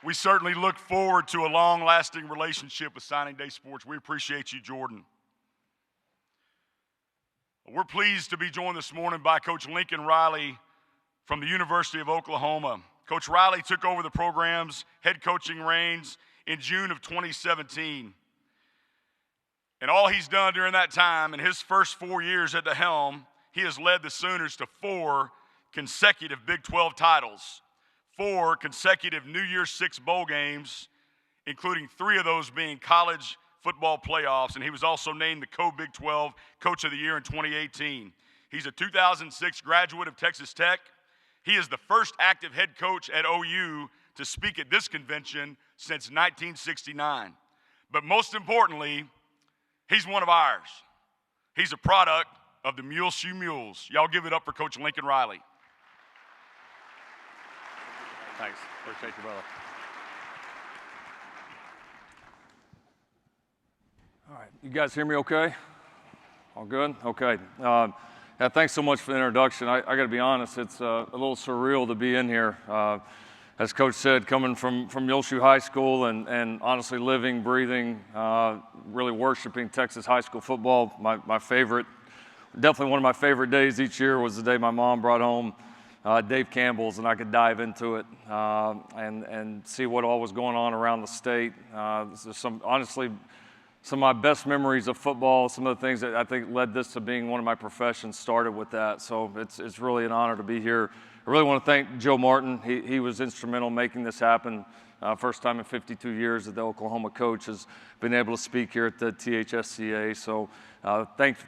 we certainly look forward to a long-lasting relationship with Signing Day Sports. We appreciate you, Jordan. We're pleased to be joined this morning by Coach Lincoln Riley from the University of Oklahoma. Coach Riley took over the program's head coaching reins in June of 2017. And all he's done during that time, in his first 4 years at the helm, he has led the Sooners to 4 consecutive Big 12 titles, 4 consecutive New Year's Six bowl games, including 3 of those being college football playoffs, and he was also named the Co-Big 12 Coach of the Year in 2018. He's a 2006 graduate of Texas Tech. He is the first active head coach at OU to speak at this convention since 1969. But most importantly, he's one of ours. He's a product of the Muleshoe Mules. Y'all give it up for Coach Lincoln Riley. Thanks. Appreciate you, brother. All right. You guys hear me okay? All good? Okay. Yeah, thanks so much for the introduction. I got to be honest, it's a little surreal to be in here. As Coach said, coming from Muleshoe High School and honestly living, breathing, really worshiping Texas high school football. My favorite, definitely one of my favorite days each year was the day my mom brought home Dave Campbell's, and I could dive into it and see what all was going on around the state. Honestly, some of my best memories of football, some of the things that I think led this to being one of my professions started with that. So it's really an honor to be here. I really want to thank Joe Martin. He was instrumental in making this happen. First time in 52 years that the Oklahoma coach has been able to speak here at the THSCA. So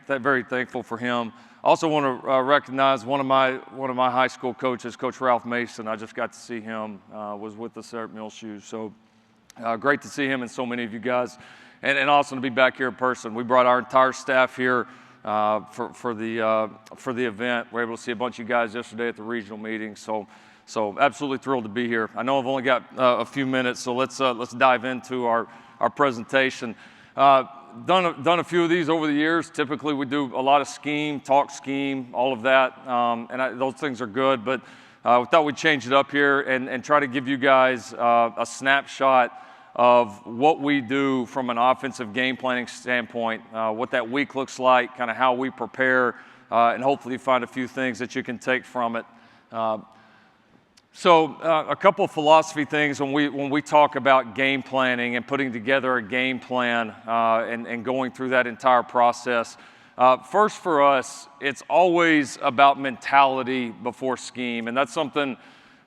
very thankful for him. Also want to recognize one of my high school coaches, Coach Ralph Mason. I just got to see him, was with us there at Muleshoe. So great to see him and so many of you guys. And awesome to be back here in person. We brought our entire staff here for the event. We were able to see a bunch of you guys yesterday at the regional meeting. So absolutely thrilled to be here. I know I've only got a few minutes, so let's dive into our presentation. Done a few of these over the years. Typically, we do a lot of talk scheme, all of that, and those things are good. But we thought we'd change it up here and try to give you guys a snapshot of what we do from an offensive game planning standpoint, what that week looks like, kind of how we prepare, and hopefully find a few things that you can take from it. So a couple of philosophy things when we talk about game planning and putting together a game plan and going through that entire process. First for us, it's always about mentality before scheme, and that's something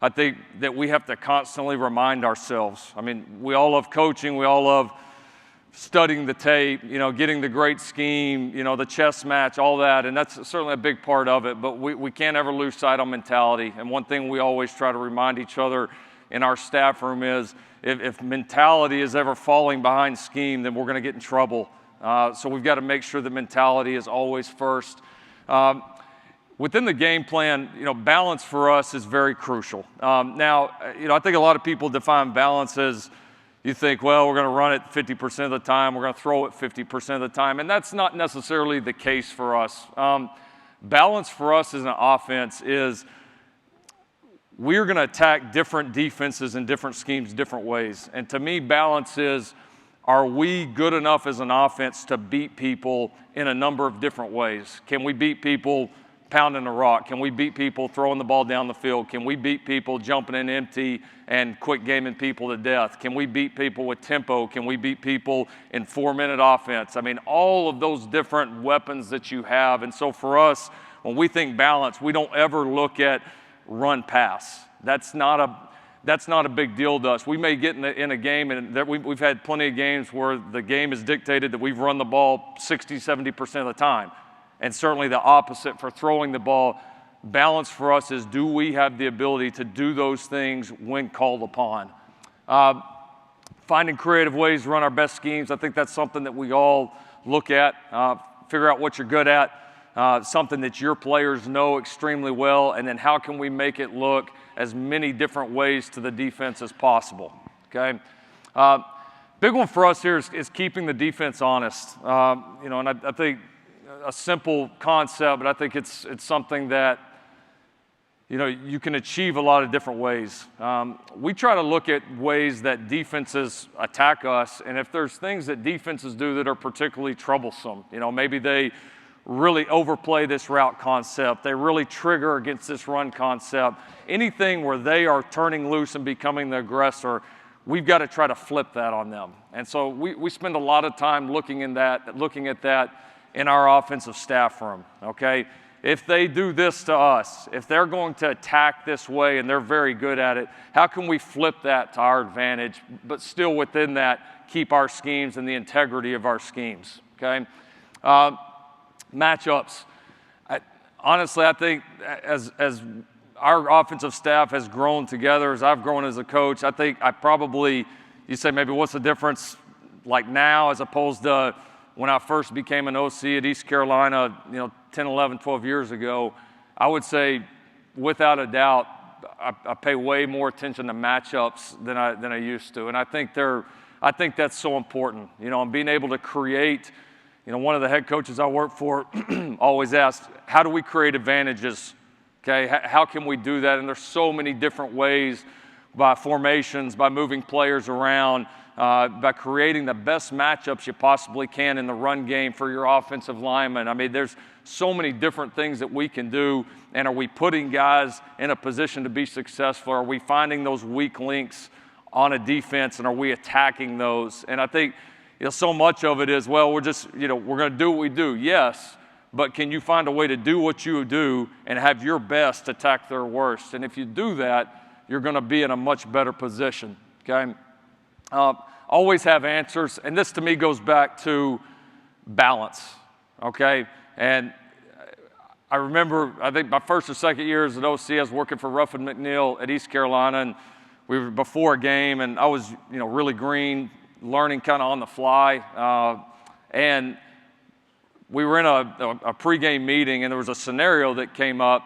I think that we have to constantly remind ourselves. I mean, we all love coaching, we all love studying the tape, getting the great scheme, the chess match, all that, and that's certainly a big part of it, but we can't ever lose sight on mentality. And one thing we always try to remind each other in our staff room is if mentality is ever falling behind scheme, then we're going to get in trouble. So we've got to make sure that mentality is always first. Within the game plan, balance for us is very crucial. Now, I think a lot of people define balance as you think, well, we're going to run it 50% of the time, we're going to throw it 50% of the time, and that's not necessarily the case for us. Balance for us as an offense is we're going to attack different defenses and different schemes different ways. And to me, balance is, are we good enough as an offense to beat people in a number of different ways? Can we beat people pounding the rock? Can we beat people throwing the ball down the field? Can we beat people jumping in empty and quick gaming people to death? Can we beat people with tempo? Can we beat people in 4-minute offense? I mean, all of those different weapons that you have. And so for us, when we think balance, we don't ever look at run pass. That's not a big deal to us. We may get in a game, and we've had plenty of games where the game is dictated that we've run the ball 60, 70% of the time. And certainly the opposite for throwing the ball. Balance for us is, do we have the ability to do those things when called upon? Finding creative ways to run our best schemes, I think that's something that we all look at, figure out what you're good at, something that your players know extremely well, and then how can we make it look as many different ways to the defense as possible, okay? Big one for us here is keeping the defense honest. And I think a simple concept, but I think it's something that you can achieve a lot of different ways. We try to look at ways that defenses attack us, and if there's things that defenses do that are particularly troublesome, maybe they really overplay this route concept, they really trigger against this run concept, anything where they are turning loose and becoming the aggressor, we've got to try to flip that on them. And so we spend a lot of time looking at that in our offensive staff room, okay? If they do this to us, if they're going to attack this way and they're very good at it, how can we flip that to our advantage, but still within that keep our schemes and the integrity of our schemes, okay? Matchups. Honestly, I think as our offensive staff has grown together, as I've grown as a coach, I think you say maybe what's the difference like now as opposed to when I first became an OC at East Carolina, 10, 11, 12 years ago, I would say without a doubt, I pay way more attention to matchups than I used to. And I think that's so important, and being able to create, one of the head coaches I work for always asks, how do we create advantages? Okay, how can we do that? And there's so many different ways, by formations, by moving players around, by creating the best matchups you possibly can in the run game for your offensive linemen. I mean, there's so many different things that we can do. And are we putting guys in a position to be successful? Are we finding those weak links on a defense, and are we attacking those? And I think so much of it is, well, we're just, we're going to do what we do. Yes, but can you find a way to do what you do and have your best attack their worst? And if you do that, you're going to be in a much better position, okay? Always have answers, and this to me goes back to balance, okay? And I remember, I think my first or second year as an OC, I was working for Ruffin McNeil at East Carolina, and we were before a game, and I was, really green, learning kind of on the fly, and we were in a pregame meeting, and there was a scenario that came up,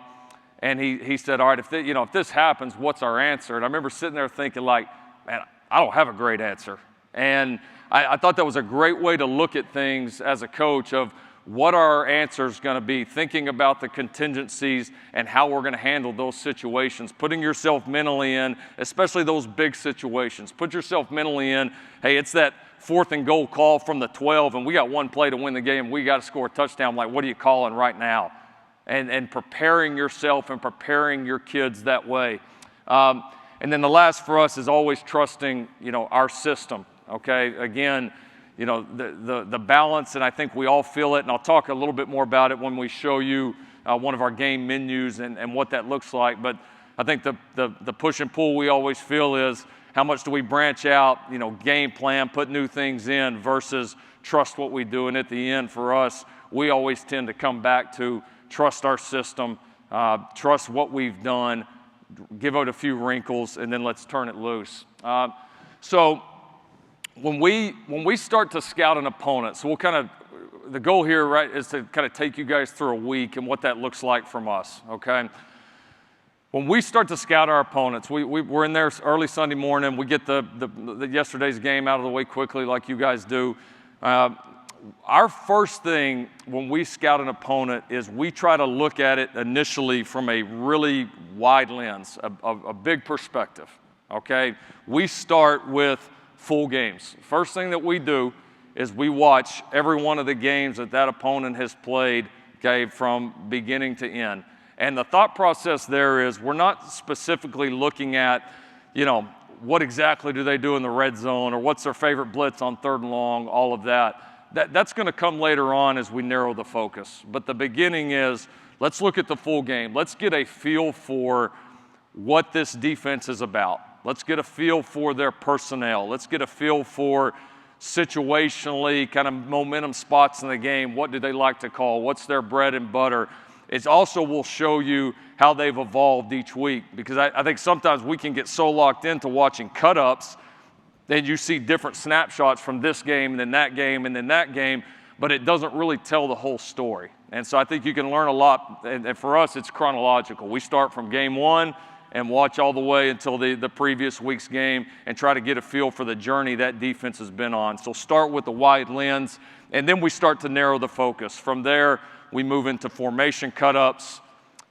and he said, all right, if this happens, what's our answer? And I remember sitting there thinking like, man, I don't have a great answer. And I thought that was a great way to look at things as a coach of what our answer is going to be, thinking about the contingencies and how we're going to handle those situations, putting yourself mentally in, especially those big situations. Put yourself mentally in, hey, it's that 4th and goal call from the 12, and we got one play to win the game. We got to score a touchdown. Like, what are you calling right now? And preparing yourself and preparing your kids that way. And then the last for us is always trusting, our system, okay? Again, the balance, and I think we all feel it, and I'll talk a little bit more about it when we show you one of our game menus and what that looks like. But I think the push and pull we always feel is how much do we branch out, game plan, put new things in versus trust what we do. And at the end, for us, we always tend to come back to trust our system, trust what we've done, give out a few wrinkles, and then let's turn it loose. So when we start to scout an opponent, so the goal here, right, is to kind of take you guys through a week and what that looks like from us, okay? When we start to scout our opponents, we're in there early Sunday morning. We get the yesterday's game out of the way quickly like you guys do. Our first thing when we scout an opponent is we try to look at it initially from a really wide lens, a big perspective, okay? We start with full games. First thing that we do is we watch every one of the games that opponent has played, okay, from beginning to end. And the thought process there is we're not specifically looking at, what exactly do they do in the red zone or what's their favorite blitz on 3rd and long, all of that. That's going to come later on as we narrow the focus. But the beginning is, let's look at the full game. Let's get a feel for what this defense is about. Let's get a feel for their personnel. Let's get a feel for situationally kind of momentum spots in the game. What do they like to call? What's their bread and butter? It also will show you how they've evolved each week, because I think sometimes we can get so locked into watching cut-ups then you see different snapshots from this game and then that game and then that game, but it doesn't really tell the whole story. And so I think you can learn a lot, and for us it's chronological. We start from game 1 and watch all the way until the previous week's game and try to get a feel for the journey that defense has been on. So start with the wide lens, and then we start to narrow the focus. From there, we move into formation cut-ups.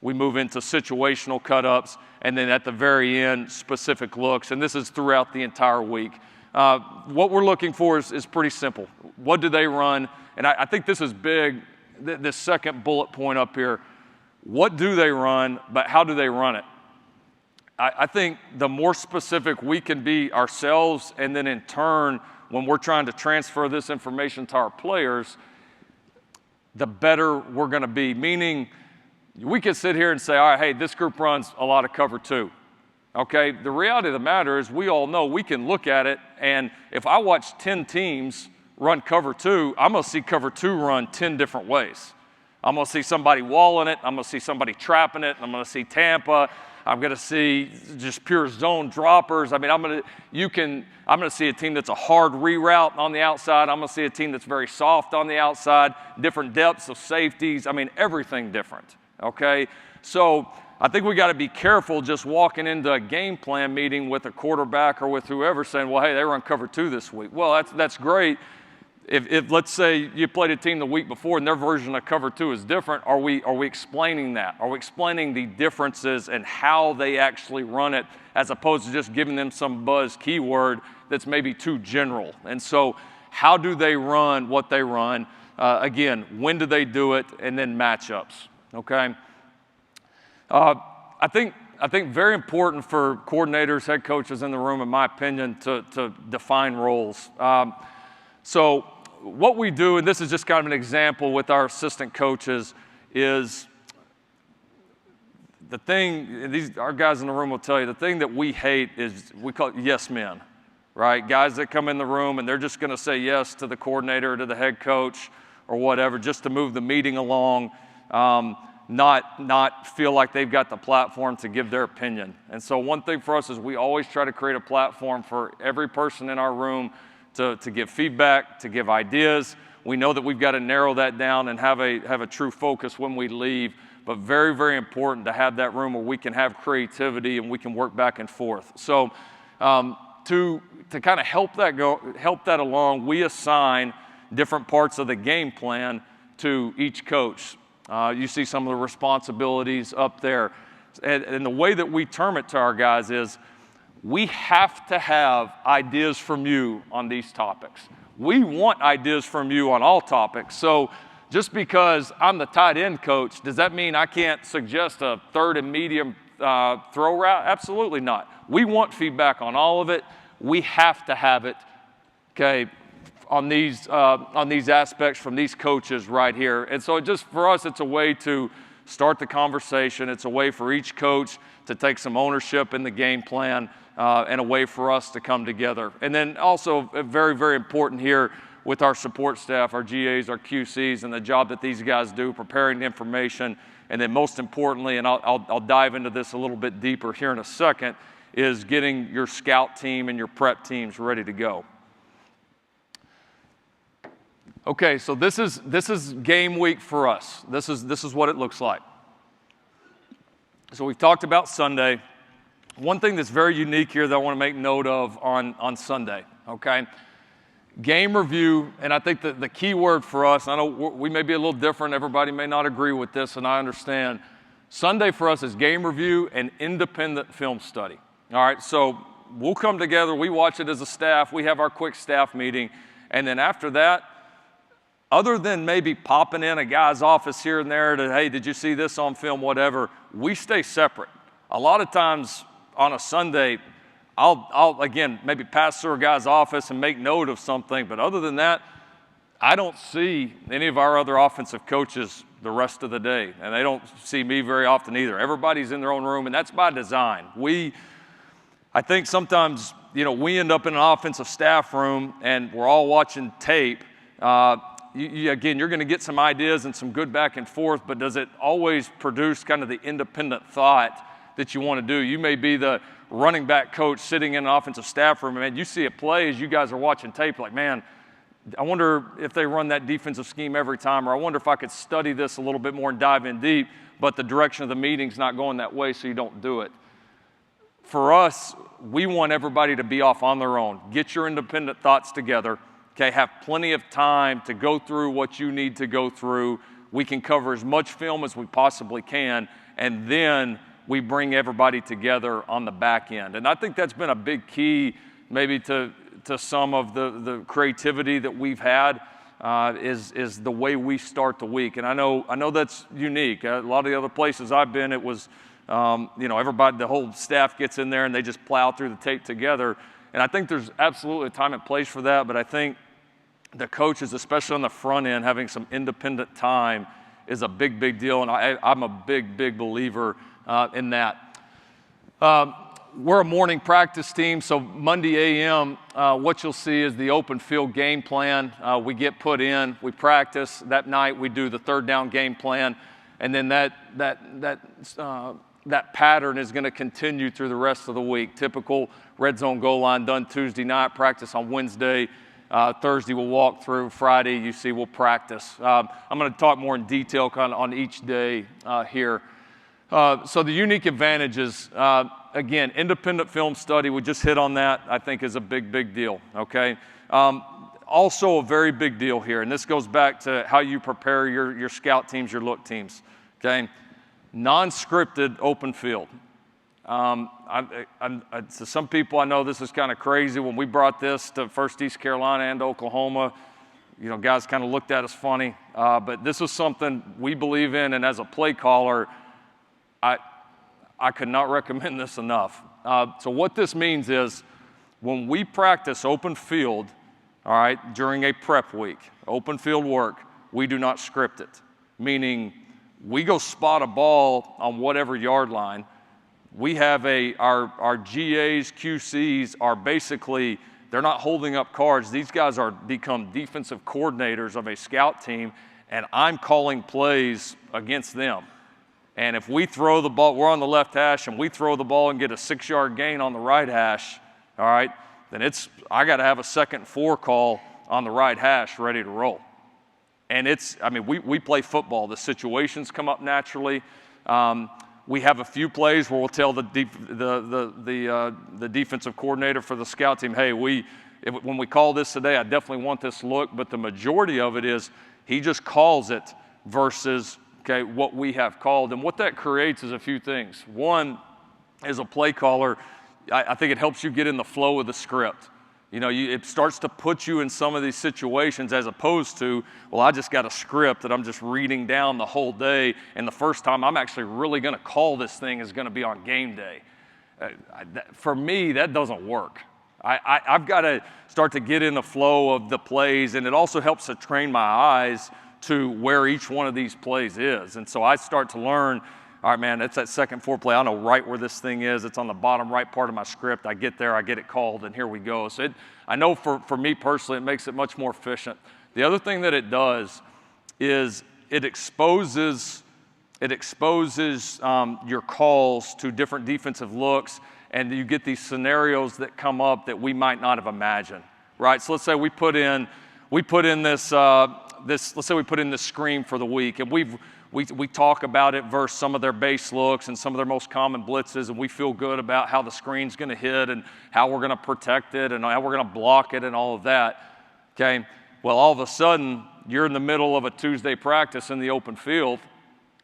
we move into situational cut-ups, and then at the very end, specific looks. And this is throughout the entire week. What we're looking for is pretty simple. What do they run? And I think this is big, this second bullet point up here. What do they run, but how do they run it? I think the more specific we can be ourselves, and then in turn, when we're trying to transfer this information to our players, the better we're going to be. Meaning, we could sit here and say, all right, hey, this group runs a lot of cover 2. Okay, the reality of the matter is we all know we can look at it, and if I watch 10 teams run cover 2, I'm going to see cover 2 run 10 different ways. I'm going to see somebody walling it, I'm going to see somebody trapping it, I'm going to see Tampa, I'm going to see just pure zone droppers. I mean, I'm going to see a team that's a hard reroute on the outside. I'm going to see a team that's very soft on the outside, different depths of safeties. I mean, everything different, okay? So I think we got to be careful just walking into a game plan meeting with a quarterback or with whoever saying, well, hey, they run cover 2 this week. Well, that's great. If let's say you played a team the week before and their version of cover 2 is different, are we explaining that? Are we explaining the differences and how they actually run it, as opposed to just giving them some buzz keyword that's maybe too general? And so how do they run what they run? Again, when do they do it? And then matchups, okay? I think very important for coordinators, head coaches in the room, in my opinion, to define roles. So what we do, and this is just kind of an example with our assistant coaches, is the thing, our guys in the room will tell you, the thing that we hate is we call it yes men, right? Guys that come in the room and they're just going to say yes to the coordinator, to the head coach, or whatever, just to move the meeting along, not feel like they've got the platform to give their opinion. And so one thing for us is we always try to create a platform for every person in our room to give feedback, to give ideas. We know that we've got to narrow that down and have a true focus when we leave, but very, very important to have that room where we can have creativity and we can work back and forth. So to kind of help that along, we assign different parts of the game plan to each coach. You see some of the responsibilities up there. And the way that we term it to our guys is, we have to have ideas from you on these topics. We want ideas from you on all topics. So just because I'm the tight end coach, does that mean I can't suggest a third and medium throw route? Absolutely not. We want feedback on all of it. We have to have it, okay, on these aspects from these coaches right here. And so just for us, it's a way to start the conversation. It's a way for each coach to take some ownership in the game plan, and a way for us to come together. And then also very, very important here with our support staff, our GAs, our QCs, and the job that these guys do, preparing the information. And then most importantly, and I'll dive into this a little bit deeper here in a second, is getting your scout team and your prep teams ready to go. Okay, so this is game week for us. This is what it looks like. So we've talked about Sunday. One thing that's very unique here that I want to make note of on Sunday, okay? Game review, and I think that the key word for us, I know we may be a little different, everybody may not agree with this, and I understand. Sunday for us is game review and independent film study. All right, so we'll come together, we watch it as a staff, we have our quick staff meeting, and then after that, other than maybe popping in a guy's office here and there to, hey, did you see this on film, whatever, we stay separate. A lot of times on a Sunday, I'll again, maybe pass through a guy's office and make note of something, but other than that, I don't see any of our other offensive coaches the rest of the day, and they don't see me very often either. Everybody's in their own room, and that's by design. I think sometimes, we end up in an offensive staff room, and we're all watching tape. Again, you're going to get some ideas and some good back and forth, but does it always produce kind of the independent thought that you want to do? You may be the running back coach sitting in an offensive staff room, and you see a play as you guys are watching tape, like, man, I wonder if they run that defensive scheme every time, or I wonder if I could study this a little bit more and dive in deep, but the direction of the meeting's not going that way, so you don't do it. For us, we want everybody to be off on their own. Get your independent thoughts together. Okay, have plenty of time to go through what you need to go through. We can cover as much film as we possibly can, and then we bring everybody together on the back end. And I think that's been a big key maybe to some of the creativity that we've had is the way we start the week. And I know that's unique. A lot of the other places I've been, it was, everybody, the whole staff gets in there and they just plow through the tape together. And I think there's absolutely a time and place for that, but I think the coaches, especially on the front end, having some independent time is a big, big deal, and I'm a big, big believer in that. We're a morning practice team, so Monday a.m., what you'll see is the open field game plan. We get put in, we practice. That night we do the third down game plan, and then that pattern is going to continue through the rest of the week. Typical red zone goal line done Tuesday night, practice on Wednesday. Thursday we'll walk through. Friday, you see, we'll practice. I'm going to talk more in detail kind of on each day here. So the unique advantages, again, independent film study, we just hit on that, I think is a big, big deal, okay? Also a very big deal here, and this goes back to how you prepare your scout teams, your look teams, okay? Non-scripted open field. To some people, I know this is kind of crazy. When we brought this to first East Carolina and Oklahoma, guys kind of looked at us funny. But this is something we believe in, and as a play caller, I could not recommend this enough. So what this means is when we practice open field, all right, during a prep week, open field work, we do not script it, meaning we go spot a ball on whatever yard line. We have our GAs, QCs are basically, they're not holding up cards. These guys become defensive coordinators of a scout team, and I'm calling plays against them. And if we throw the ball, we're on the left hash, and we throw the ball and get a 6-yard gain on the right hash, all right, then I got to have a 2nd and 4 call on the right hash ready to roll. And we play football. The situations come up naturally. We have a few plays where we'll tell the defensive coordinator for the scout team, hey, when we call this today, I definitely want this look, but the majority of it is he just calls it versus what we have called. And what that creates is a few things. One, as a play caller, I think it helps you get in the flow of the script. It starts to put you in some of these situations as opposed to, well, I just got a script that I'm just reading down the whole day, and the first time I'm actually really going to call this thing is going to be on game day. For me, that doesn't work. I've got to start to get in the flow of the plays, and it also helps to train my eyes to where each one of these plays is. And so I start to learn, all right, man, it's that 2nd, 4 play. I know right where this thing is. It's on the bottom right part of my script. I get there, I get it called, and here we go. So I know for me personally, it makes it much more efficient. The other thing that it does is it exposes your calls to different defensive looks, and you get these scenarios that come up that we might not have imagined, right? So let's say we put in this let's say we put in this screen for the week, and we talk about it versus some of their base looks and some of their most common blitzes, and we feel good about how the screen's going to hit and how we're going to protect it and how we're going to block it and all of that, okay? Well, all of a sudden, you're in the middle of a Tuesday practice in the open field,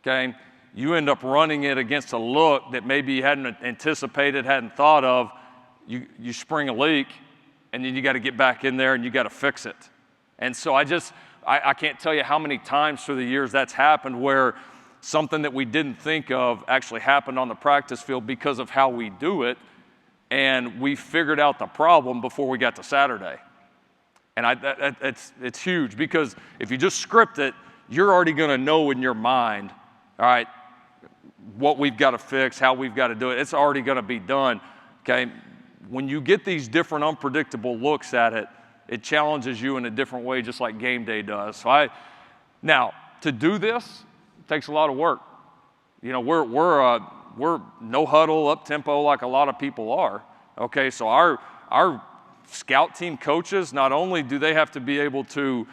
okay? You end up running it against a look that maybe you hadn't anticipated, hadn't thought of. You spring a leak, and then you got to get back in there and you got to fix it. And so I can't tell you how many times through the years that's happened where something that we didn't think of actually happened on the practice field because of how we do it, and we figured out the problem before we got to Saturday. And it's huge because if you just script it, you're already going to know in your mind, all right, what we've got to fix, how we've got to do it. It's already going to be done, okay? When you get these different unpredictable looks at it, it challenges you in a different way, just like game day does. So now, to do this, it takes a lot of work. We're no huddle, up tempo like a lot of people are. Okay, so our scout team coaches, not only do they have to be able to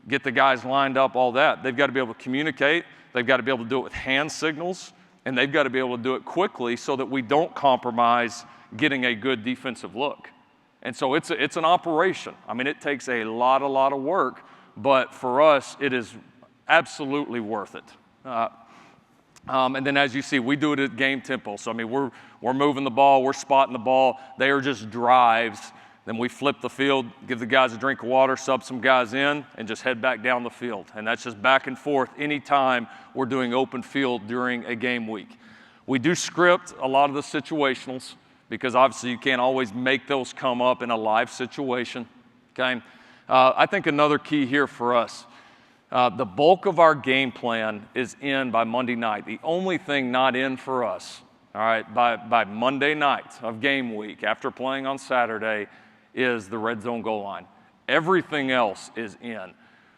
get the guys lined up, all that, they've got to be able to communicate, they've got to be able to do it with hand signals, and they've got to be able to do it quickly so that we don't compromise getting a good defensive look. And so it's an operation. I mean, it takes a lot of work, but for us, it is absolutely worth it. And then as you see, we do it at game tempo. So, I mean, we're moving the ball, we're spotting the ball. They are just drives. Then we flip the field, give the guys a drink of water, sub some guys in, and just head back down the field. And that's just back and forth anytime we're doing open field during a game week. We do script a lot of the situationals because obviously you can't always make those come up in a live situation, okay? I think another key here for us, the bulk of our game plan is in by Monday night. The only thing not in for us, all right, by Monday night of game week after playing on Saturday is the red zone goal line. Everything else is in.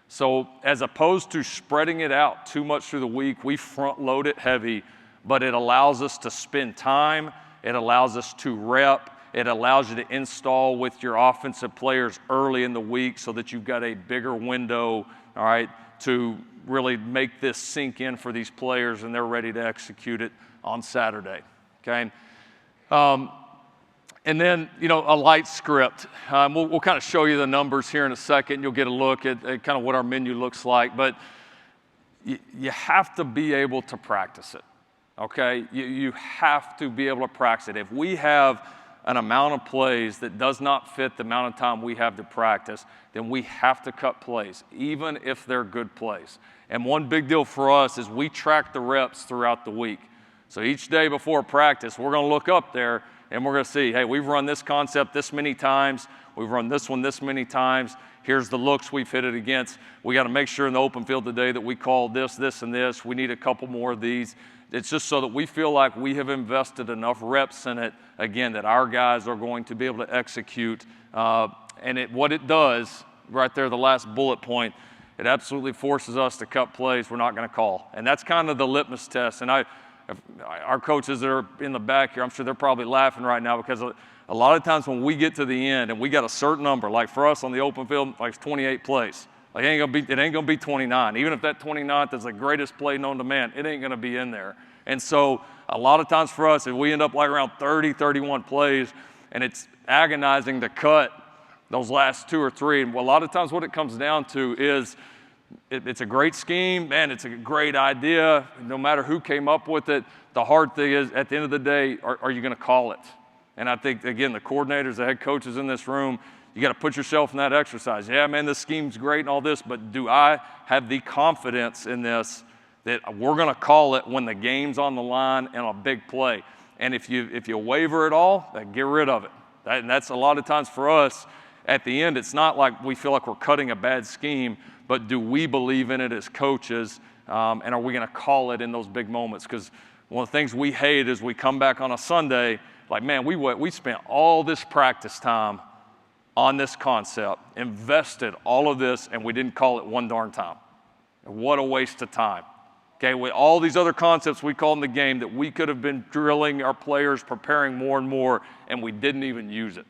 So as opposed to spreading it out too much through the week, we front load it heavy, but it allows us to spend time, it allows us to rep, it allows you to install with your offensive players early in the week so that you've got a bigger window, all right, to really make this sink in for these players and they're ready to execute it on Saturday, okay? And then, you know, a light script. We'll kind of show you the numbers here in a second. You'll get a look at kind of what our menu looks like. But you have to be able to practice it, okay? You have to be able to practice it. If we have an amount of plays that does not fit the amount of time we have to practice, then we have to cut plays, even if they're good plays. And one big deal for us is we track the reps throughout the week. So each day before practice, we're going to look up there and we're going to see, hey, we've run this concept this many times. We've run this one this many times. Here's the looks we've hit it against. We got to make sure in the open field today that we call this, this, and this. We need a couple more of these. It's just so that we feel like we have invested enough reps in it, again, that our guys are going to be able to execute. And what it does, right there, the last bullet point, it absolutely forces us to cut plays we're not going to call. And that's kind of the litmus test. And our coaches that are in the back here, I'm sure they're probably laughing right now because a lot of times when we get to the end and we got a certain number, like for us on the open field, like 28 plays, like it ain't gonna be 29. Even if that 29th is the greatest play known to man, it ain't gonna be in there. And so a lot of times for us, if we end up like around 30, 31 plays, and it's agonizing to cut those last 2 or 3, and a lot of times what it comes down to is it's a great scheme, man, it's a great idea, no matter who came up with it. The hard thing is, at the end of the day, are you going to call it? And I think, again, the coordinators, the head coaches in this room, you got to put yourself in that exercise. Yeah, man, this scheme's great and all this, but do I have the confidence in this that we're going to call it when the game's on the line and a big play? And if you waver at all, then get rid of it. And that's a lot of times for us, at the end, it's not like we feel like we're cutting a bad scheme, but do we believe in it as coaches, and are we going to call it in those big moments? Because one of the things we hate is we come back on a Sunday, like, man, we spent all this practice time on this concept, invested all of this, and we didn't call it one darn time. What a waste of time. Okay, with all these other concepts we call in the game that we could have been drilling our players, preparing more and more, and we didn't even use it.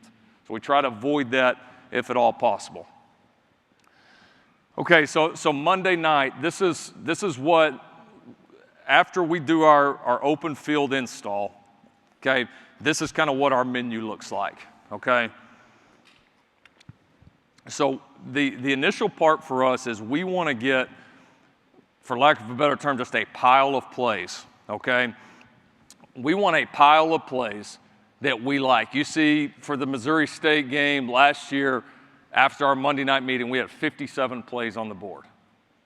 So we try to avoid that if at all possible. Okay, so Monday night, this is what, after we do our open field install, okay, this is kind of what our menu looks like, okay? So the initial part for us is we want to get, for lack of a better term, just a pile of plays, okay? We want a pile of plays that we like. You see, for the Missouri State game last year, after our Monday night meeting, we had 57 plays on the board.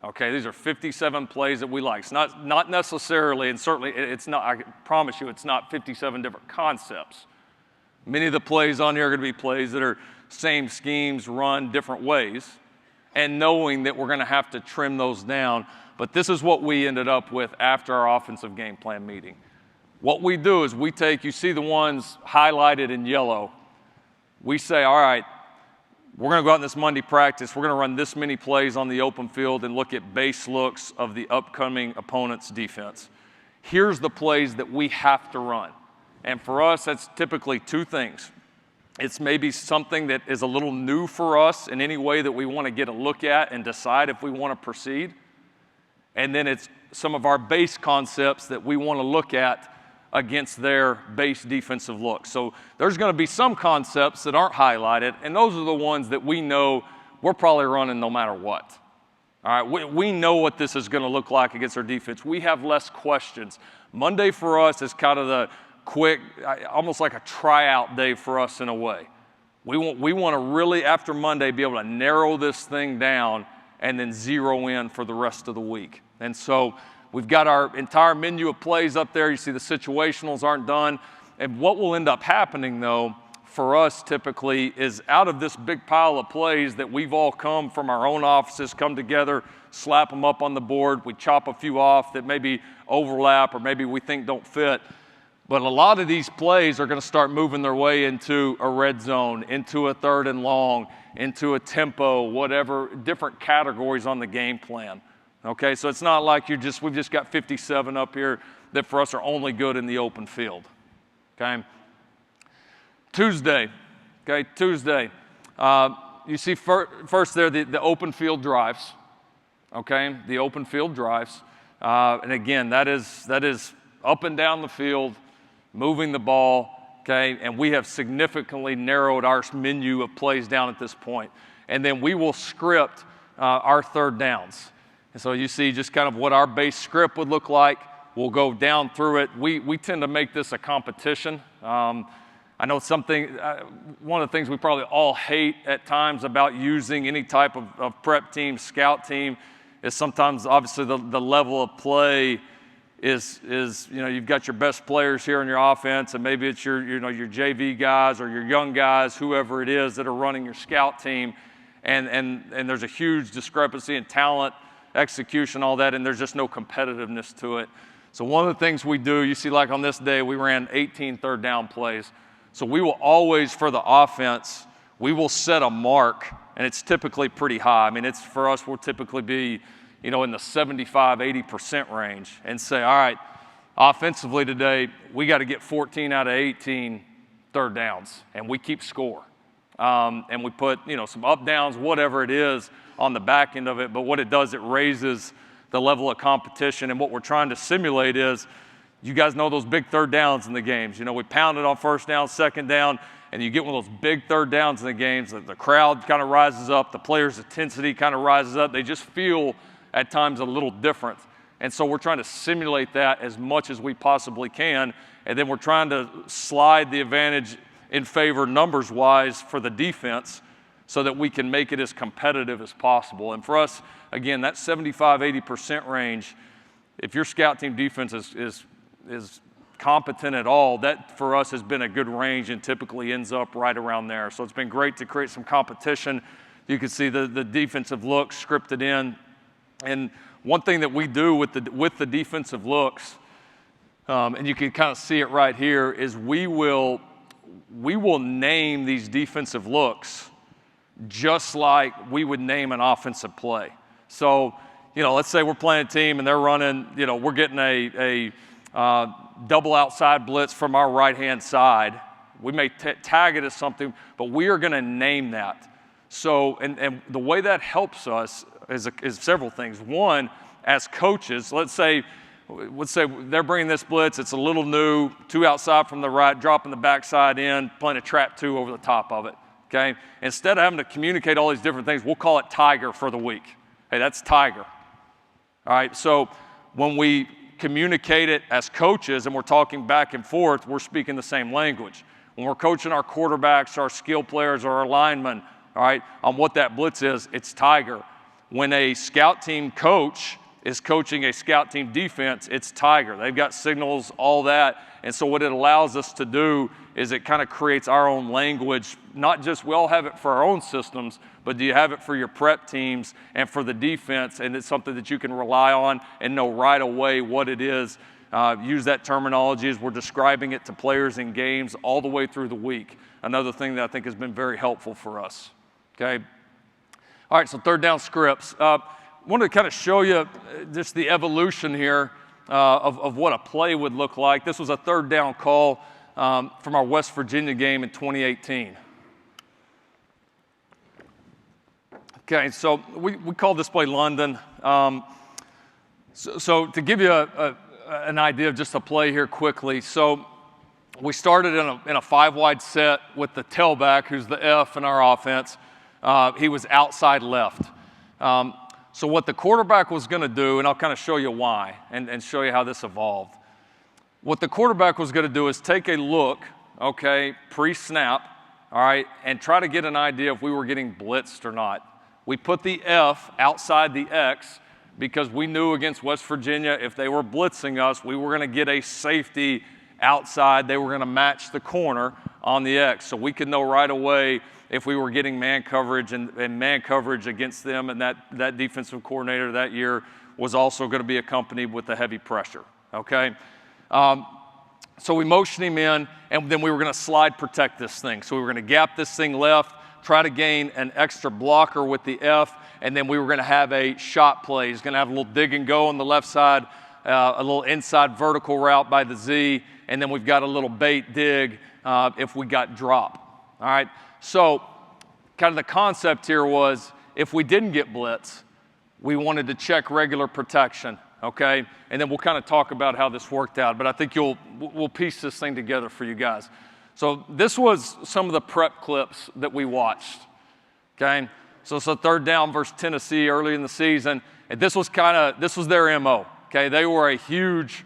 Okay, these are 57 plays that we like. It's not necessarily, and certainly it's not, I promise you, it's not 57 different concepts. Many of the plays on here are going to be plays that are same schemes run different ways, and knowing that we're going to have to trim those down. But this is what we ended up with after our offensive game plan meeting. What we do is we take, you see the ones highlighted in yellow, we say, all right, we're going to go out in this Monday practice. We're going to run this many plays on the open field and look at base looks of the upcoming opponent's defense. Here's the plays that we have to run. And for us, that's typically 2 things. It's maybe something that is a little new for us in any way that we want to get a look at and decide if we want to proceed. And then it's some of our base concepts that we want to look at against their base defensive look. So there's going to be some concepts that aren't highlighted, and those are the ones that we know we're probably running no matter what. All right, we know what this is going to look like against our defense. We have less questions. Monday for us is kind of the quick, almost like a tryout day for us in a way. We want to really, after Monday, be able to narrow this thing down and then zero in for the rest of the week. And so we've got our entire menu of plays up there. You see the situationals aren't done. And what will end up happening, though, for us typically is out of this big pile of plays that we've all come from our own offices, come together, slap them up on the board. We chop a few off that maybe overlap or maybe we think don't fit. But a lot of these plays are going to start moving their way into a red zone, into a 3rd and long, into a tempo, whatever, different categories on the game plan. Okay, so it's not like we've just got 57 up here that for us are only good in the open field. Okay. Tuesday. You see first there the open field drives. Okay, the open field drives. And again, that is up and down the field, moving the ball, okay? And we have significantly narrowed our menu of plays down at this point. And then we will script our 3rd downs. And so you see just kind of what our base script would look like. We'll go down through it. We tend to make this a competition. I know one of the things we probably all hate at times about using any type of prep team, scout team, is sometimes obviously the level of play is you've got your best players here in your offense, and maybe it's your JV guys or your young guys, whoever it is that are running your scout team, and there's a huge discrepancy in talent, execution, all that, and there's just no competitiveness to it. So one of the things we do, you see like on this day, we ran 18 3rd down plays. So we will always, for the offense, we will set a mark, and it's typically pretty high. I mean, for us, we'll typically be, in the 75-80% range and say, all right, offensively today, we got to get 14 out of 18 3rd downs, and we keep score. And we put, some up downs, whatever it is, on the back end of it. But what it does, it raises the level of competition. And what we're trying to simulate is, you guys know those big 3rd downs in the games. We pounded on 1st down, 2nd down, and you get one of those big 3rd downs in the games. The crowd kind of rises up. The players' intensity kind of rises up. They just feel at times a little different. And so we're trying to simulate that as much as we possibly can. And then we're trying to slide the advantage in favor numbers-wise for the defense so that we can make it as competitive as possible. And for us, again, that 75-80% range, if your scout team defense is competent at all, that for us has been a good range and typically ends up right around there. So it's been great to create some competition. You can see the defensive looks scripted in. And one thing that we do with the defensive looks, and you can kind of see it right here, is we will name these defensive looks just like we would name an offensive play. So, let's say we're playing a team and they're running, we're getting a double outside blitz from our right-hand side. We may tag it as something, but we are going to name that. So, and the way that helps us is several things. One, as coaches, let's say they're bringing this blitz, it's a little new, 2 outside from the right, dropping the backside in, playing a trap 2 over the top of it, okay? Instead of having to communicate all these different things, we'll call it Tiger for the week. Hey, that's Tiger. All right, so when we communicate it as coaches and we're talking back and forth, we're speaking the same language. When we're coaching our quarterbacks, our skill players, or our linemen, all right, on what that blitz is, it's Tiger. When a scout team coach is coaching a scout team defense, it's Tiger. They've got signals, all that. And so what it allows us to do is it kind of creates our own language. Not just we all have it for our own systems, but do you have it for your prep teams and for the defense? And it's something that you can rely on and know right away what it is. Use that terminology as we're describing it to players in games all the way through the week. Another thing that I think has been very helpful for us. Okay. All right, so 3rd down scripts. I wanted to kind of show you just the evolution here of what a play would look like. This was a 3rd down call from our West Virginia game in 2018. Okay, so we called this play London. So to give you an idea of just a play here quickly, so we started in a 5-wide set with the tailback, who's the F in our offense. He was outside left. So what the quarterback was going to do, and I'll kind of show you why and show you how this evolved. What the quarterback was going to do is take a look, okay, pre-snap, all right, and try to get an idea if we were getting blitzed or not. We put the F outside the X because we knew against West Virginia if they were blitzing us, we were going to get a safety outside. They were going to match the corner on the X. So we could know right away if we were getting man coverage and man coverage against them, and that defensive coordinator that year was also going to be accompanied with the heavy pressure, okay? So we motioned him in, and then we were going to slide protect this thing. So we were going to gap this thing left, try to gain an extra blocker with the F, and then we were going to have a shot play. He's going to have a little dig and go on the left side, a little inside vertical route by the Z, and then we've got a little bait dig if we got drop. All right, so kind of the concept here was if we didn't get blitz, we wanted to check regular protection, okay? And then we'll kind of talk about how this worked out, but I think we'll piece this thing together for you guys. So this was some of the prep clips that we watched, okay? So it's a third down versus Tennessee early in the season, and this was their MO, okay? They were a huge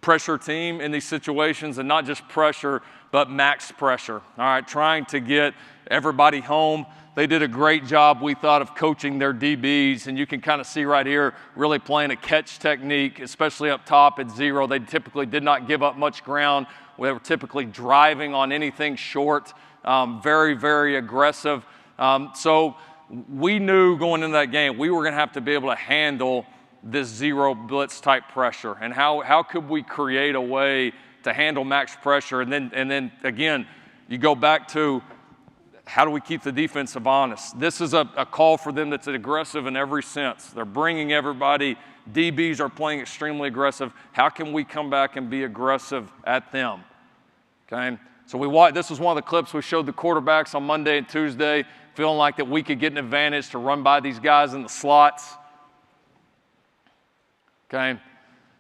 pressure team in these situations, and not just pressure, but max pressure, all right, trying to get everybody home. They did a great job, we thought, of coaching their DBs, and you can kind of see right here, really playing a catch technique, especially up top at zero. They typically did not give up much ground. They were typically driving on anything short, very, very aggressive. So we knew going into that game, we were going to have to be able to handle this zero blitz type pressure, and how could we create a way to handle max pressure, and then again, you go back to how do we keep the defensive honest? This is a call for them that's aggressive in every sense. They're bringing everybody. DBs are playing extremely aggressive. How can we come back and be aggressive at them? Okay, so this was one of the clips we showed the quarterbacks on Monday and Tuesday, feeling like that we could get an advantage to run by these guys in the slots. Okay,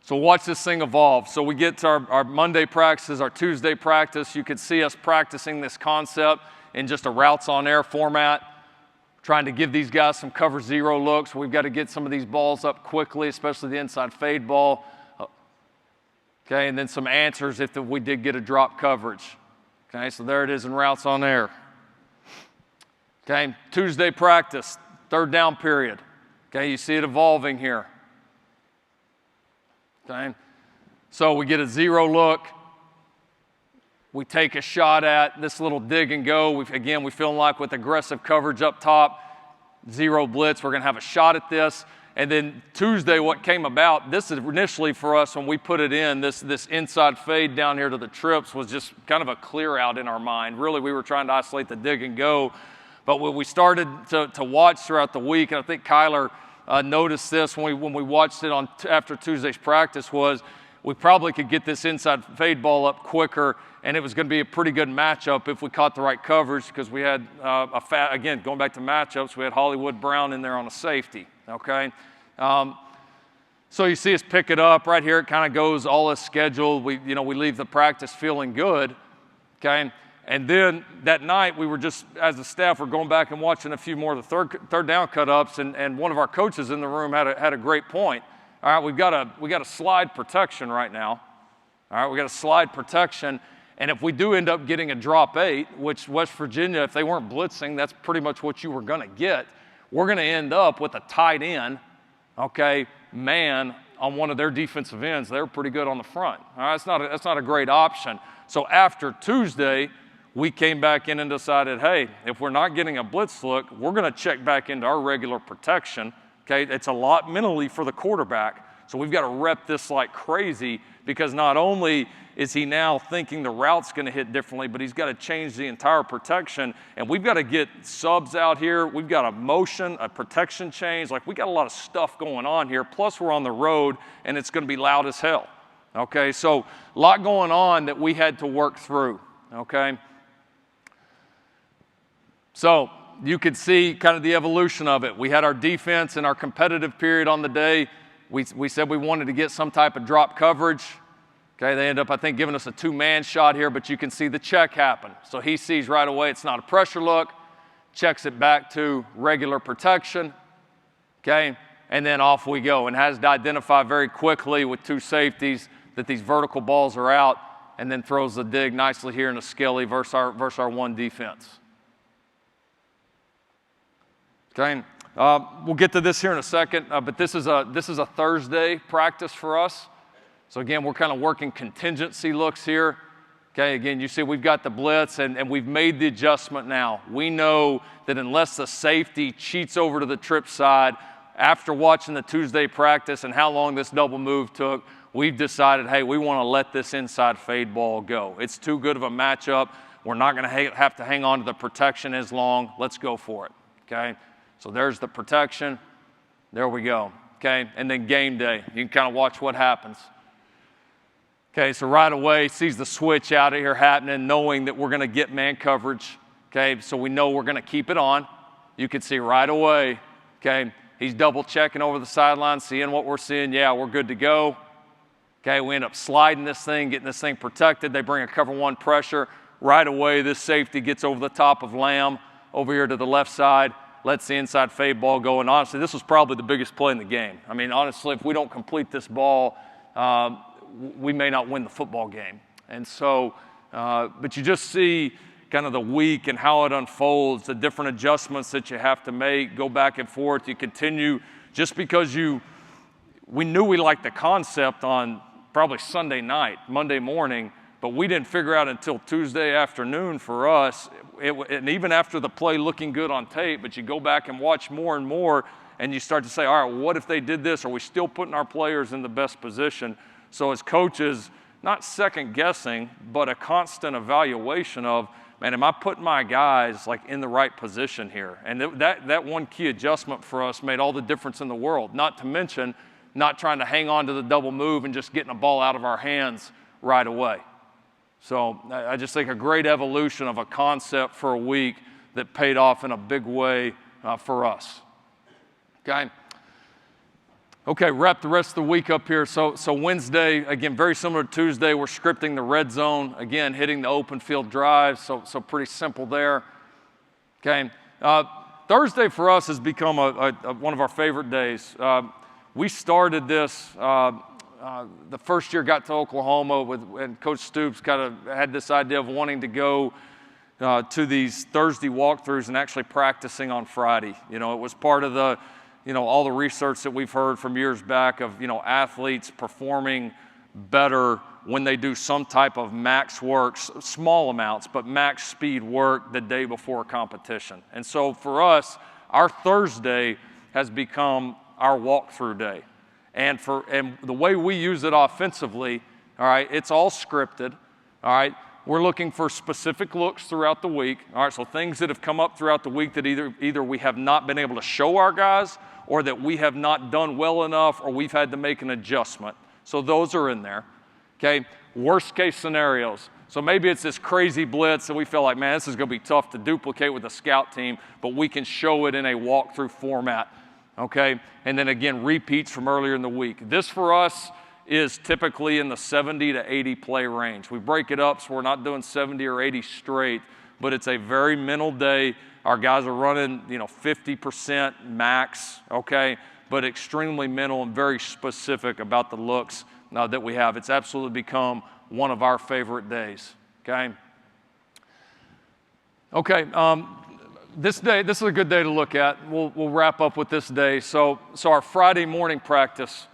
so watch this thing evolve. So we get to our Monday practices, our Tuesday practice. You could see us practicing this concept in just a routes on air format, trying to give these guys some cover zero looks. We've got to get some of these balls up quickly, especially the inside fade ball. Okay, and then some answers if we did get a drop coverage. Okay, so there it is in routes on air. Okay, Tuesday practice, third down period. Okay, you see it evolving here. Okay, so we get a zero look. We take a shot at this little dig and go. We feeling like with aggressive coverage up top, zero blitz, we're going to have a shot at this. And then Tuesday, what came about, this is initially for us when we put it in, this inside fade down here to the trips was just kind of a clear out in our mind. Really, we were trying to isolate the dig and go. But when we started to watch throughout the week, and I think Kyler noticed this when we watched it after Tuesday's practice, was we probably could get this inside fade ball up quicker, and it was going to be a pretty good matchup if we caught the right coverage, because we had again, going back to matchups, we had Hollywood Brown in there on a safety, okay? So you see us pick it up. Right here it kind of goes all as scheduled. We leave the practice feeling good, okay? And then that night we were just, as a staff, we're going back and watching a few more of the third down cut-ups, and one of our coaches in the room had a great point. All right, we got a slide protection right now. All right, we got a slide protection, and if we do end up getting a drop 8, which West Virginia, if they weren't blitzing, that's pretty much what you were going to get. We're going to end up with a tight end, okay, man on one of their defensive ends. They're pretty good on the front. All right, that's not a great option. So after Tuesday, we came back in and decided, hey, if we're not getting a blitz look, we're going to check back into our regular protection. Okay, it's a lot mentally for the quarterback. So we've got to rep this like crazy, because not only is he now thinking the route's going to hit differently, but he's got to change the entire protection. And we've got to get subs out here. We've got a motion, a protection change. Like, we got a lot of stuff going on here. Plus, we're on the road, and it's going to be loud as hell. Okay, so a lot going on that we had to work through. Okay. So you could see kind of the evolution of it. We had our defense in our competitive period on the day. We said we wanted to get some type of drop coverage. Okay, they end up, I think, giving us a two-man shot here, but you can see the check happen. So he sees right away it's not a pressure look, checks it back to regular protection. Okay, and then off we go, and has to identify very quickly with 2 safeties that these vertical balls are out, and then throws the dig nicely here in a Skelly versus our 1 defense. Okay, we'll get to this here in a second, but this is a Thursday practice for us. So again, we're kind of working contingency looks here. Okay, again, you see we've got the blitz, and we've made the adjustment now. We know that unless the safety cheats over to the trip side, after watching the Tuesday practice and how long this double move took, we've decided, hey, we want to let this inside fade ball go. It's too good of a matchup. We're not going to have to hang on to the protection as long. Let's go for it, okay? So there's the protection. There we go, okay? And then game day. You can kind of watch what happens. Okay, so right away, sees the switch out of here happening, knowing that we're going to get man coverage, okay? So we know we're going to keep it on. You can see right away, okay? He's double checking over the sideline, seeing what we're seeing. Yeah, we're good to go. Okay, we end up sliding this thing, getting this thing protected. They bring a cover 1 pressure. Right away, this safety gets over the top of Lamb over here to the left side, lets the inside fade ball go. And honestly, this was probably the biggest play in the game. I mean, honestly, if we don't complete this ball, we may not win the football game. And so, but you just see kind of the week and how it unfolds, the different adjustments that you have to make, go back and forth. You continue just because we knew we liked the concept on probably Sunday night, Monday morning, but we didn't figure out until Tuesday afternoon for us, and even after the play looking good on tape, but you go back and watch more and more, and you start to say, all right, what if they did this? Are we still putting our players in the best position? So as coaches, not second guessing, but a constant evaluation of, man, am I putting my guys like in the right position here? And that 1 key adjustment for us made all the difference in the world, not to mention not trying to hang on to the double move and just getting a ball out of our hands right away. So I just think a great evolution of a concept for a week that paid off in a big way for us. Okay, wrap the rest of the week up here. So Wednesday, again, very similar to Tuesday, we're scripting the red zone, again, hitting the open field drive, so pretty simple there. Okay, Thursday for us has become one of our favorite days. We started this the first year got to Oklahoma and Coach Stoops kind of had this idea of wanting to go to these Thursday walkthroughs and actually practicing on Friday. You know, it was part of the, all the research that we've heard from years back of, athletes performing better when they do some type of max work, small amounts, but max speed work the day before a competition. And so for us, our Thursday has become our walkthrough day. And the way we use it offensively, all right, it's all scripted, all right. We're looking for specific looks throughout the week, all right, so things that have come up throughout the week that either we have not been able to show our guys or that we have not done well enough or we've had to make an adjustment. So those are in there, okay. Worst case scenarios. So maybe it's this crazy blitz that we feel like, man, this is going to be tough to duplicate with a scout team, but we can show it in a walkthrough format. Okay, and then again, repeats from earlier in the week. This for us is typically in the 70 to 80 play range. We break it up so we're not doing 70 or 80 straight, but it's a very mental day. Our guys are running, 50% max, okay, but extremely mental and very specific about the looks that we have. It's absolutely become one of our favorite days, okay? Okay, this is a good day to look at. We'll wrap up with this day. So our Friday morning practice,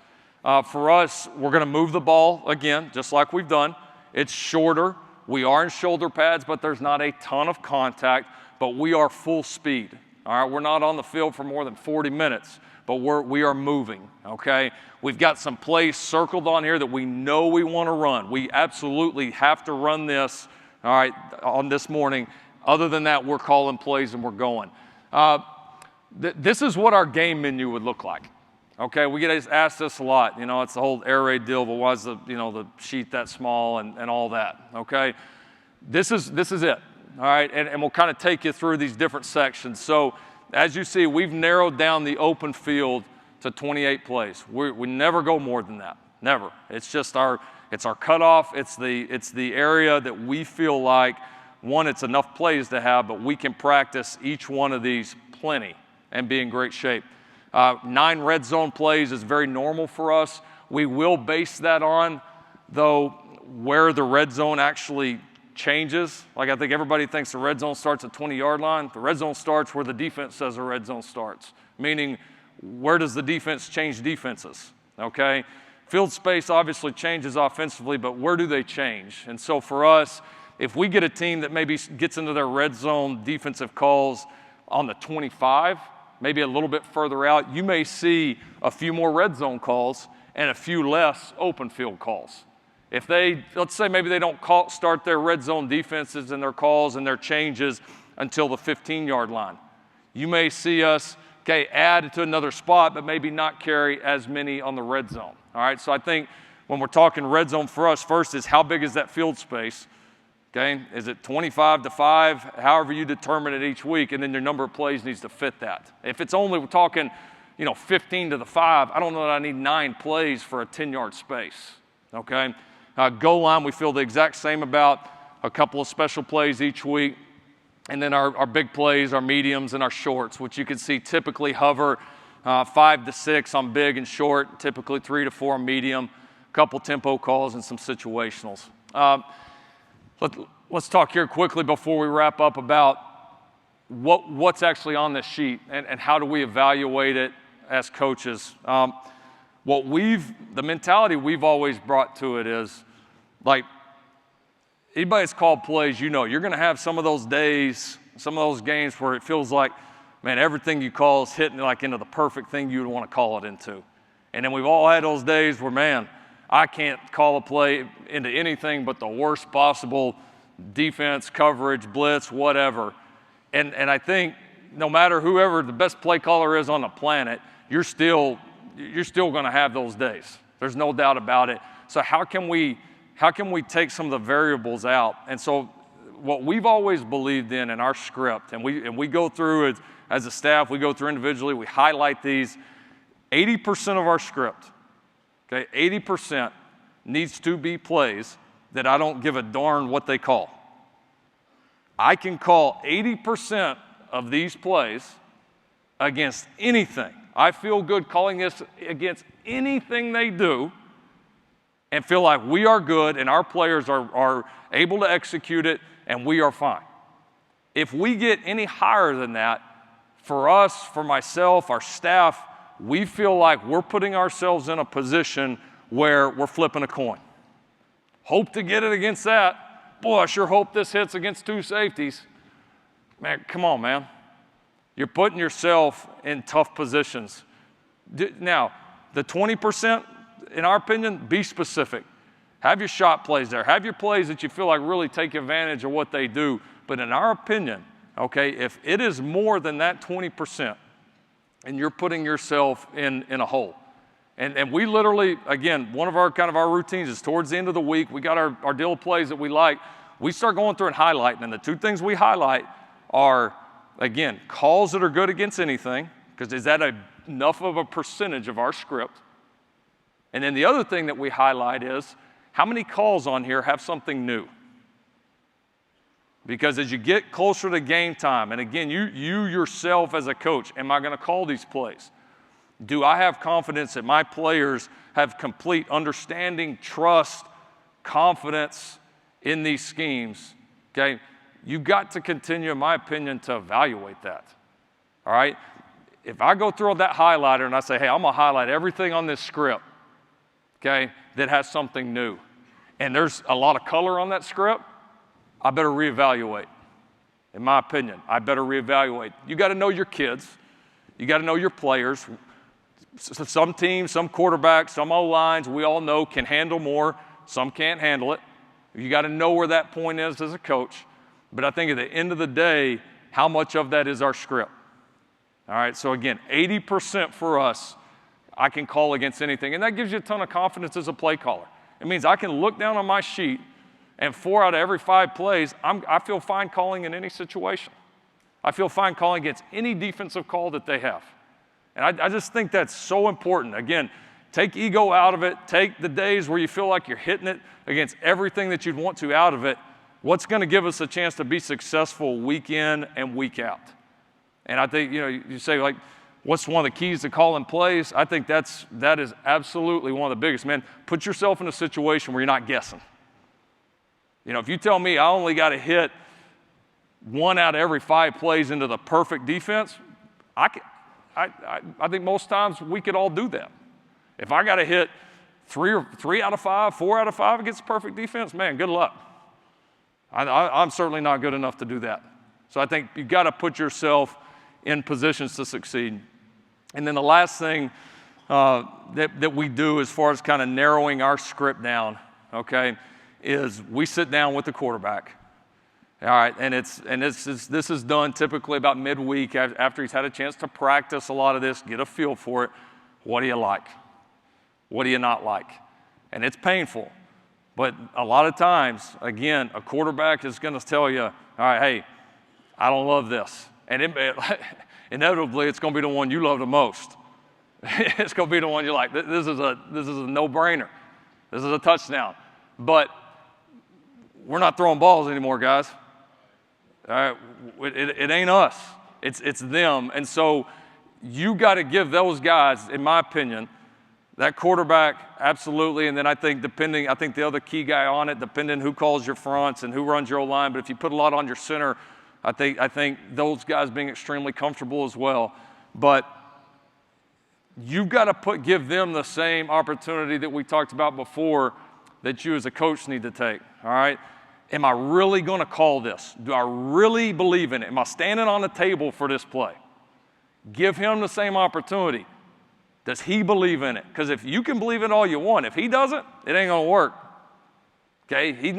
for us, we're going to move the ball again, just like we've done. It's shorter. We are in shoulder pads, but there's not a ton of contact, but we are full speed. All right, we're not on the field for more than 40 minutes, but we are moving, okay? We've got some plays circled on here that we know we want to run. We absolutely have to run this, all right, on this morning. Other than that, we're calling plays and we're going. This is what our game menu would look like. Okay, we get asked this a lot. It's the whole air raid deal, but why is the sheet that small and all that? Okay, this is it. All right, and we'll kind of take you through these different sections. So as you see, we've narrowed down the open field to 28 plays. We never go more than that. Never. It's just our cutoff. It's the area that we feel like. One, it's enough plays to have, but we can practice each one of these plenty and be in great shape. 9 red zone plays is very normal for us. We will base that on, though, where the red zone actually changes. Like I think everybody thinks the red zone starts at 20-yard line. The red zone starts where the defense says the red zone starts, meaning where does the defense change defenses, okay? Field space obviously changes offensively, but where do they change? And so for us, if we get a team that maybe gets into their red zone defensive calls on the 25, maybe a little bit further out, you may see a few more red zone calls and a few less open field calls. If they, let's say maybe they don't start their red zone defenses and their calls and their changes until the 15-yard line. You may see us, add to another spot, but maybe not carry as many on the red zone. All right, so I think when we're talking red zone for us, first is how big is that field space? Okay, is it 25 to 5, however you determine it each week, and then your number of plays needs to fit that. If it's only, we're talking, 15 to the 5, I don't know that I need 9 plays for a 10-yard space, okay? Goal line, we feel the exact same about, a couple of special plays each week, and then our big plays, our mediums, and our shorts, which you can see typically hover 5 to 6 on big and short, typically 3 to 4 on medium, a couple tempo calls, and some situationals. Let's talk here quickly before we wrap up about what's actually on this sheet and how do we evaluate it as coaches. The mentality we've always brought to it is, like, anybody that's called plays, you're going to have some of those days, some of those games where it feels like, man, everything you call is hitting like into the perfect thing you would want to call it into. And then we've all had those days where, man, I can't call a play into anything but the worst possible defense, coverage, blitz, whatever. And I think no matter whoever the best play caller is on the planet, you're still going to have those days. There's no doubt about it. So how can we take some of the variables out? And so what we've always believed in our script, and we go through it as a staff, we go through individually, we highlight these. 80% of our script, 80% needs to be plays that I don't give a darn what they call. I can call 80% of these plays against anything. I feel good calling this against anything they do and feel like we are good and our players are able to execute it and we are fine. If we get any higher than that, for us, for myself, our staff, we feel like we're putting ourselves in a position where we're flipping a coin. Hope to get it against that. Boy, I sure hope this hits against 2 safeties. Man, come on, man. You're putting yourself in tough positions. Now, the 20%, in our opinion, be specific. Have your shot plays there. Have your plays that you feel like really take advantage of what they do. But in our opinion, if it is more than that 20%, and you're putting yourself in a hole. And we literally, again, one of our routines is towards the end of the week, we got our deal of plays that we like. We start going through and highlighting. And the 2 things we highlight are, again, calls that are good against anything, because is that enough of a percentage of our script? And then the other thing that we highlight is how many calls on here have something new? Because as you get closer to game time, and again, you yourself as a coach, am I going to call these plays? Do I have confidence that my players have complete understanding, trust, confidence in these schemes? You've got to continue, in my opinion, to evaluate that. All right? If I go through that highlighter and I say, hey, I'm going to highlight everything on this script, that has something new, and there's a lot of color on that script, I better reevaluate. In my opinion, I better reevaluate. You got to know your kids. You got to know your players. Some teams, some quarterbacks, some O-lines, we all know can handle more. Some can't handle it. You got to know where that point is as a coach. But I think at the end of the day, how much of that is our script? All right, so again, 80% for us, I can call against anything. And that gives you a ton of confidence as a play caller. It means I can look down on my sheet, and 4 out of every 5 plays, I feel fine calling in any situation. I feel fine calling against any defensive call that they have. And I just think that's so important. Again, take ego out of it. Take the days where you feel like you're hitting it against everything that you'd want to out of it. What's going to give us a chance to be successful week in and week out? And I think, you say, like, What's one of the keys to calling plays? I think that is absolutely one of the biggest. Man, put yourself in a situation where you're not guessing. You know, if you tell me I only got to hit 1 out of every 5 plays into the perfect defense, I think most times we could all do that. If I got to hit 3 out of 5, 4 out of 5 against the perfect defense, man, good luck. I'm certainly not good enough to do that. So I think you got to put yourself in positions to succeed. And then the last thing that we do as far as kind of narrowing our script down, okay, is we sit down with the quarterback. All right, and this is done typically about midweek after he's had a chance to practice a lot of this, get a feel for it. What do you like? What do you not like? And it's painful. But a lot of times, again, a quarterback is going to tell you, all right, hey, I don't love this. And inevitably, it's going to be the one you love the most. It's going to be the one you're like, this is a no-brainer. This is a touchdown. But we're not throwing balls anymore, guys. All right, it ain't us. It's them. And so you got to give those guys, in my opinion, that quarterback, absolutely. And then I think the other key guy on it, depending who calls your fronts and who runs your line, but if you put a lot on your center, I think those guys being extremely comfortable as well. But you've got to give them the same opportunity that we talked about before that you as a coach need to take, all right? Am I really going to call this? Do I really believe in it? Am I standing on the table for this play? Give him the same opportunity. Does he believe in it? Because if you can believe in all you want, if he doesn't, it ain't going to work. Okay? He's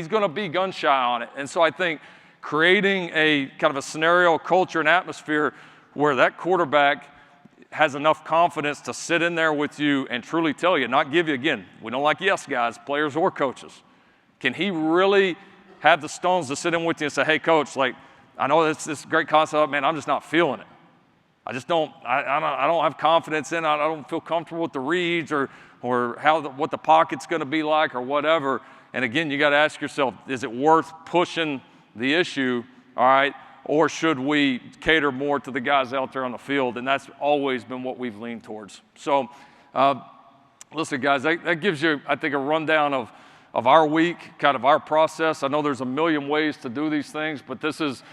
going to be gun shy on it. And so I think creating a kind of a scenario, culture, and atmosphere where that quarterback has enough confidence to sit in there with you and truly tell you, not give you, again, we don't like yes guys, players or coaches. Can he really have the stones to sit in with you and say, hey, coach, like, I know this great concept, man, I'm just not feeling it. I just don't have confidence in it. I don't feel comfortable with the reads or what the pocket's going to be like or whatever. And again, you got to ask yourself, is it worth pushing the issue, all right, or should we cater more to the guys out there on the field? And that's always been what we've leaned towards. So, listen, guys, that gives you, I think, a rundown of our week, kind of our process. I know there's a million ways to do these things, but this is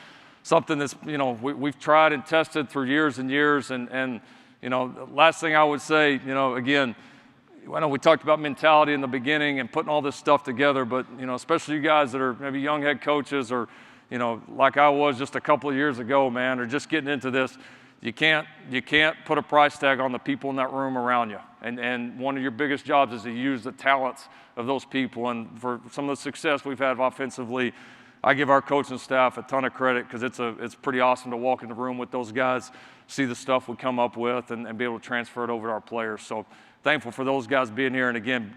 something that's, you know, we've tried and tested for years and years. And you know, the last thing I would say, you know, again, I know we talked about mentality in the beginning and putting all this stuff together, but, you know, especially you guys that are maybe young head coaches or, you know, like I was just a couple of years ago, man, or just getting into this, you can't put a price tag on the people in that room around you. And one of your biggest jobs is to use the talents of those people. And for some of the success we've had offensively, I give our coaching staff a ton of credit because it's pretty awesome to walk in the room with those guys, see the stuff we come up with, and be able to transfer it over to our players. So thankful for those guys being here. And again,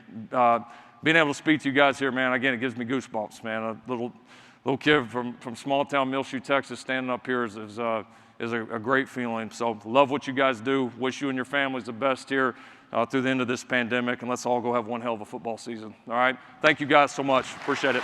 being able to speak to you guys here, man, again, it gives me goosebumps, man. A little kid from small town Millshoe, Texas, standing up here is a great feeling. So love what you guys do. Wish you and your families the best here through the end of this pandemic. And let's all go have one hell of a football season. All right? Thank you guys so much. Appreciate it.